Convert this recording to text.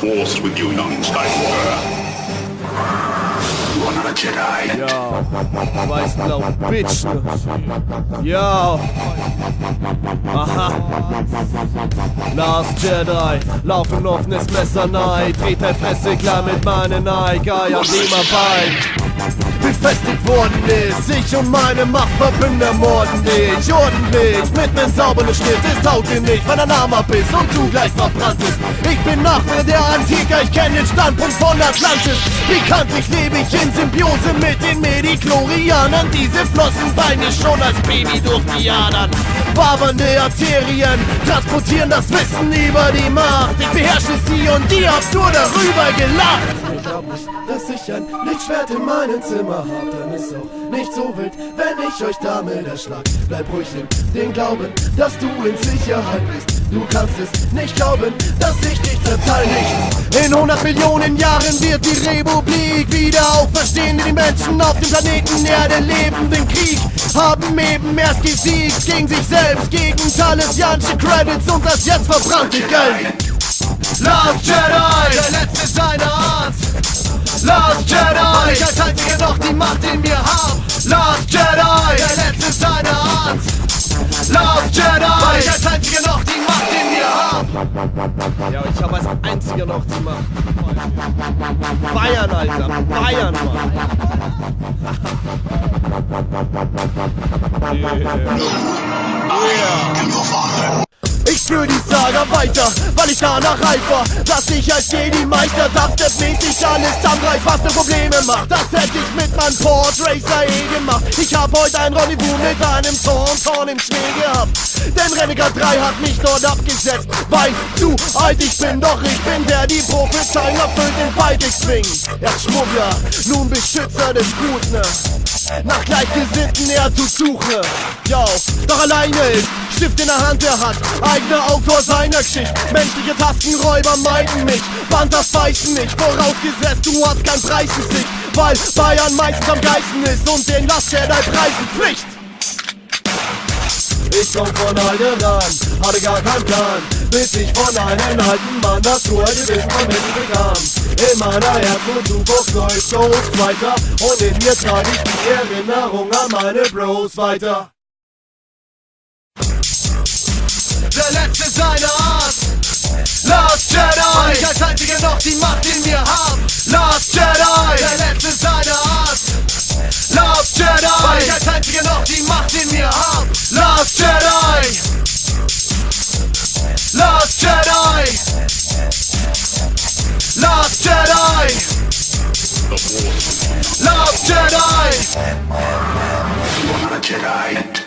Force is with you, young Skywalker. You are not a Jedi. Ja, weiß-blau Bitch, ne? Ja. Aha. Last Jedi, laufen offenes Messer nahe, dreht der Fresse klar mit meinen Nike, ja, immer bei. Befestigt worden ist, ich und meine Machtverbünder morden dich ordentlich, mit nem sauberen Schnitt, es taugt dir nicht, wenn dein Arm ab ist und du gleich verbrannt bist. Ich bin Nachbar der Antike, ich kenn den Standpunkt von Atlantis. Bekanntlich lebe ich in Symbiose mit den Medichlorianern. Diese flossen bei mir schon als Baby durch die Adern. Wabernde Arterien transportieren das Wissen über die Macht. Ich beherrsche sie und ihr habt nur darüber gelacht. Ich glaub nicht, dass ich ein Lichtschwert in meinem Zimmer hab, dann ist auch nicht so wild, wenn ich euch damit erschlag. Bleib ruhig in den Glauben, dass du in Sicherheit bist. Du kannst es nicht glauben, dass ich dich zerteil nicht. In 100 Millionen Jahren wird die Republik wieder auferstehen. Die Menschen auf dem Planeten Erde leben den Krieg, haben eben erst gesiegt gegen sich selbst, gegen talesianische Credits und das jetzt verbrannte Geld. Last Jedi, der letzte seiner Art. Last Jedi, weil ich als einziger noch die Macht in mir hab. Last Jedi, der letzte seiner Art. Last Jedi, weil ich als einziger noch die Macht in mir hab. Ja, ich hab als einziger noch die Macht. Bayern, Alter, Bayern, Mann. Ich führ die Saga weiter, weil ich danach eifer, dass ich als Jedi-Meister dubstep-mäßig alles zusammenreif, was mir Probleme macht. Das hätte ich mit meinem Portracer gemacht. Ich hab heute ein Rendezvous mit einem Tauntaun im Schnee gehabt. Denn Renegade 3 hat mich dort abgesetzt, weil zu alt ich bin. Doch ich bin der, die Prophezeiung erfüllt, den Wald ich swing. Erst Schmuggler, nun Beschützer des Guten. Nach Gleichgesinnten er tut Suche. Yo, doch alleine ist Stift in der Hand, er hat eigener Autor seiner Geschichte. Menschliche Taskenräuber meiden mich, Panthers beißen nicht, vorausgesetzt du hast kein Preis in sich, weil Bayern meistens am geilsten ist und den Last Jedi preisen Pflicht. Ich komm von allen an, hatte gar keinen Plan, bis ich von einem alten Mann das hohe Gewissen von hinten bekam. In meiner Herz- und Jukebox läuft Ghost weiter und in mir trage ich die Erinnerung an meine Bros weiter. Der letzte seiner Art. Last Jedi, weil ich als einziger noch die Macht in mir hab. Last Jedi, der letzte seiner Art. Last Jedi, weil ich als einziger noch die Macht in mir hab. Last Jedi. Last Jedi. Last Jedi. The Force. Last Jedi. You are not a Jedi.